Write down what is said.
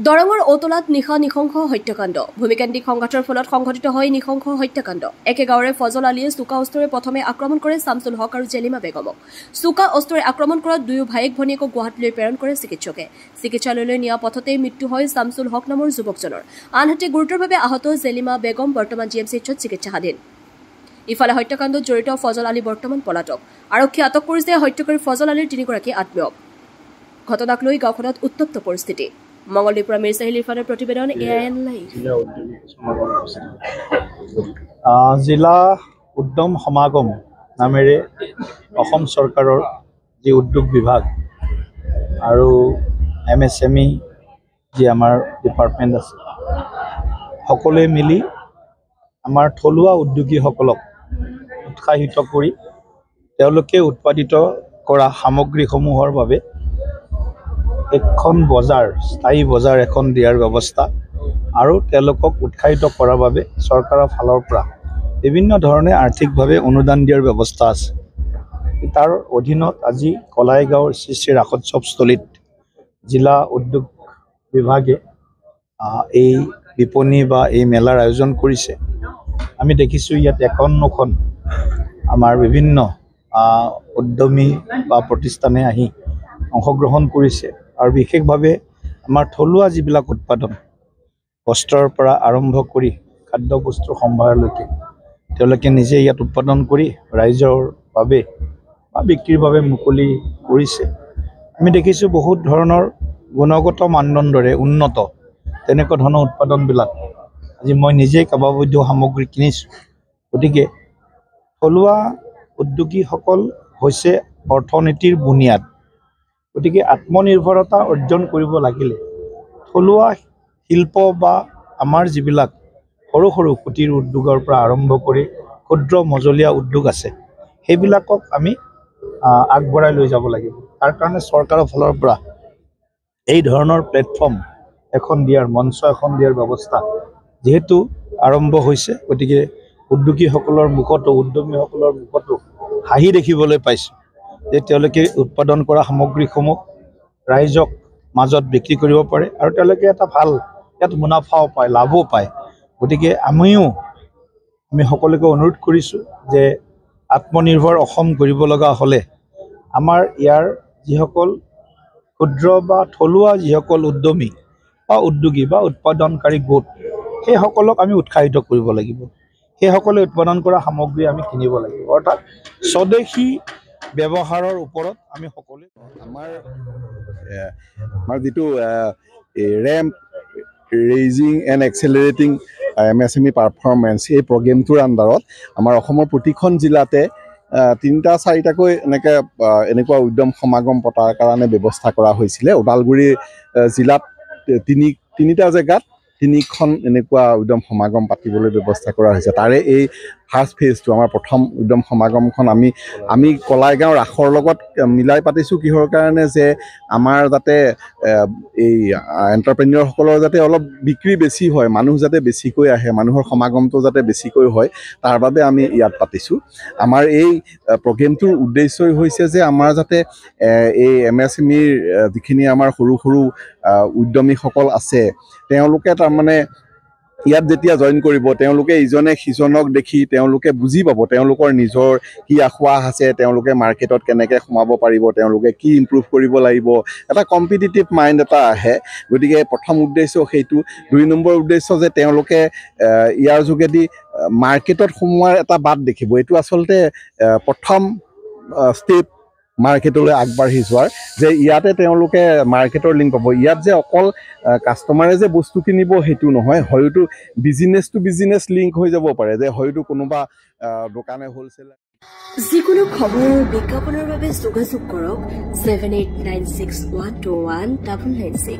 দৰঙৰ অতলাত নিশা নিশংস হত্যাকাণ্ড ভূমিকেন্দ্ৰিক সংঘাতৰ ফলত সংঘটিত হয় নিশংস হত্যাকাণ্ড একে গাঁৱৰে ফজল আলীয়ে চোকা অস্ত্ৰৰে প্ৰথমে আক্ৰমণ কৰে শামছুল হক আৰু জেলিমা বেগমক চোকা অস্ত্ৰৰে আক্ৰমণ কৰাত দুয়ো ভায়েক ভনীয়েকক গুৱাহাটীলৈ প্ৰেৰণ কৰে চিকিৎসকে চিকিৎসালয়লৈ নিয়া পথতে মৃত্যু হয় শামছুল হক নামৰ যুৱকজনৰ আনহাতে গুৰুতৰভাৱে আহত জেলিমা বেগম বৰ্তমান জিএমচিত চিকিৎসাধীন ইফালে হত্যাকাণ্ডত জড়িত ফজল আলী বৰ্তমান পলাতক আৰক্ষীয়ে আটক কৰিছে হত্যাকাৰী ফজল আলীৰ তিনিগৰাকী আত্মীয়ক ঘটনাক লৈ গাঁওখনত উত্তপ্ত পৰিস্থিতি মঙ্গলদৈপুৰ মিৰ চাহিল ইৰফানৰ প্ৰতিবেদন এআইএন লাইভ জিলা উদ্যম সমাগম নামেৰে অসম চৰকাৰৰ যি উদ্যোগ বিভাগ আৰু MSME যি আমাৰ ডিপাৰ্টমেণ্ট আছে সকলোৱে মিলি আমাৰ থলুৱা উদ্যোগীসকলক উৎসাহিত কৰি তেওঁলোকে উৎপাদিত কৰা সামগ্ৰীসমূহৰ বাবে এখন বজাৰ স্থায়ী বজাৰ এখন দিয়াৰ ব্যৱস্থা আৰু তেওঁলোকক উৎসাহিত কৰাৰ বাবে চৰকাৰৰ ফালৰ পৰা বিভিন্ন ধৰণে আৰ্থিকভাৱে অনুদান দিয়াৰ ব্যৱস্থা আছে তাৰ অধীনত আজি কলাইগাঁৱৰ শ্ৰী ৰাসোৎসৱস্থলীত জিলা উদ্যোগ বিভাগে এই বিপণী বা এই মেলাৰ আয়োজন কৰিছে আমি দেখিছোঁ ইয়াত 51খন আমাৰ বিভিন্ন উদ্যমী বা প্ৰতিষ্ঠানে আহি অংশগ্ৰহণ কৰিছে আৰু বিশেষভাৱে আমাৰ থলুৱা যিবিলাক উৎপাদন বস্ত্ৰৰ পৰা আৰম্ভ কৰি খাদ্যবস্তুৰ সম্ভাৰলৈকে তেওঁলোকে নিজে ইয়াত উৎপাদন কৰি ৰাইজৰ বাবে বা বিক্ৰীৰ বাবে মুকলি কৰিছে আমি দেখিছোঁ বহুত ধৰণৰ গুণগত মানদণ্ডৰে উন্নত তেনেকুৱা ধৰণৰ উৎপাদনবিলাক আজি মই নিজেই কেইবাবিধ সামগ্ৰী কিনিছোঁ গতিকে থলুৱা উদ্যোগীসকল হৈছে অৰ্থনীতিৰ বুনিয়াদ গতিকে আত্মনিৰ্ভৰতা অৰ্জন কৰিব লাগিলে থলুৱা শিল্প বা আমাৰ যিবিলাক সৰু সৰু কুটিৰ উদ্যোগৰ পৰা আৰম্ভ কৰি ক্ষুদ্ৰ মজলীয়া উদ্যোগ আছে সেইবিলাকক আমি আগবঢ়াই লৈ যাব লাগিব তাৰ কাৰণে চৰকাৰৰ ফালৰ পৰা এই ধৰণৰ প্লেটফৰ্ম এখন দিয়াৰ মঞ্চ এখন দিয়াৰ ব্যৱস্থা যেহেতু আৰম্ভ হৈছে গতিকে উদ্যোগীসকলৰ মুখতো উদ্যমীসকলৰ মুখতো হাঁহি দেখিবলৈ পাইছোঁ যে তেওঁলোকে উৎপাদন কৰা সামগ্ৰীসমূহ ৰাইজক মাজত বিক্ৰী কৰিব পাৰে আৰু তেওঁলোকে এটা ভাল ইয়াত মুনাফাও পায় লাভো পায় গতিকে আমি সকলোকে অনুৰোধ কৰিছোঁ যে আত্মনিৰ্ভৰ অসম কৰিব লগা হ'লে আমাৰ ইয়াৰ যিসকল ক্ষুদ্ৰ বা থলুৱা যিসকল উদ্যমী বা উদ্যোগী বা উৎপাদনকাৰী গোট সেইসকলক আমি উৎসাহিত কৰিব লাগিব সেইসকলে উৎপাদন কৰা সামগ্ৰী আমি কিনিব লাগিব অৰ্থাৎ স্বদেশী ব্যৱহাৰৰ ওপৰত আমি সকলোৱে আমাৰ যিটো ramp raising and accelerating MSME performance এই প্ৰগ্ৰেমটোৰ আণ্ডাৰত আমাৰ অসমৰ প্ৰতিখন জিলাতে 3-4টাকৈ এনেকুৱা উদ্যম সমাগম পতাৰ কাৰণে ব্যৱস্থা কৰা হৈছিলে ওদালগুৰি জিলাত 3টা জেগাত 3খন এনেকুৱা উদ্যম সমাগম পাতিবলৈ ব্যৱস্থা কৰা হৈছে তাৰে এই ফাৰ্ষ্ট ফেজটো আমাৰ প্ৰথম উদ্যম সমাগমখন আমি কলাইগাঁও ৰাসৰ লগত মিলাই পাতিছোঁ কিহৰ কাৰণে যে আমাৰ যাতে এই এণ্টাৰপ্ৰেনিয়ৰসকলৰ যাতে অলপ বিক্ৰী বেছি হয় মানুহ যাতে বেছিকৈ আহে মানুহৰ সমাগমটো যাতে বেছিকৈ হয় তাৰ বাবে আমি ইয়াত পাতিছোঁ আমাৰ এই প্ৰগ্ৰেমটোৰ উদ্দেশ্যই হৈছে যে আমাৰ যাতে এই MSMEৰ যিখিনি আমাৰ সৰু সৰু উদ্যমীসকল আছে তেওঁলোকে তাৰমানে ইয়াত যেতিয়া জইন কৰিব তেওঁলোকে ইজনে সিজনক দেখি তেওঁলোকে বুজি পাব তেওঁলোকৰ নিজৰ কি আখোৱা আছে তেওঁলোকে মাৰ্কেটত কেনেকৈ সোমাব পাৰিব তেওঁলোকে কি ইম্প্ৰুভ কৰিব লাগিব এটা কম্পিটিটিভ মাইণ্ড এটা আহে গতিকে প্ৰথম উদ্দেশ্য সেইটো 2 নম্বৰ উদ্দেশ্য যে তেওঁলোকে ইয়াৰ যোগেদি মাৰ্কেটত সোমোৱাৰ এটা বাট দেখিব এইটো আচলতে প্ৰথম ষ্টেপ মাৰ্কেটলৈ আগবাঢ়ি যোৱাৰ যে ইয়াতে তেওঁলোকে মাৰ্কেটৰ লিংক পাব ইয়াত যে অকল কাষ্টমাৰে যে বস্তু কিনিব সেইটো নহয় হয়তো বিজনেছ টু বিজনেছ লিংক হৈ যাব পাৰে যে হয়তো কোনোবা দোকানে হোলচেলাৰ যিকোনো খবৰ বিজ্ঞাপনৰ বাবে যোগাযোগ কৰক 7896121996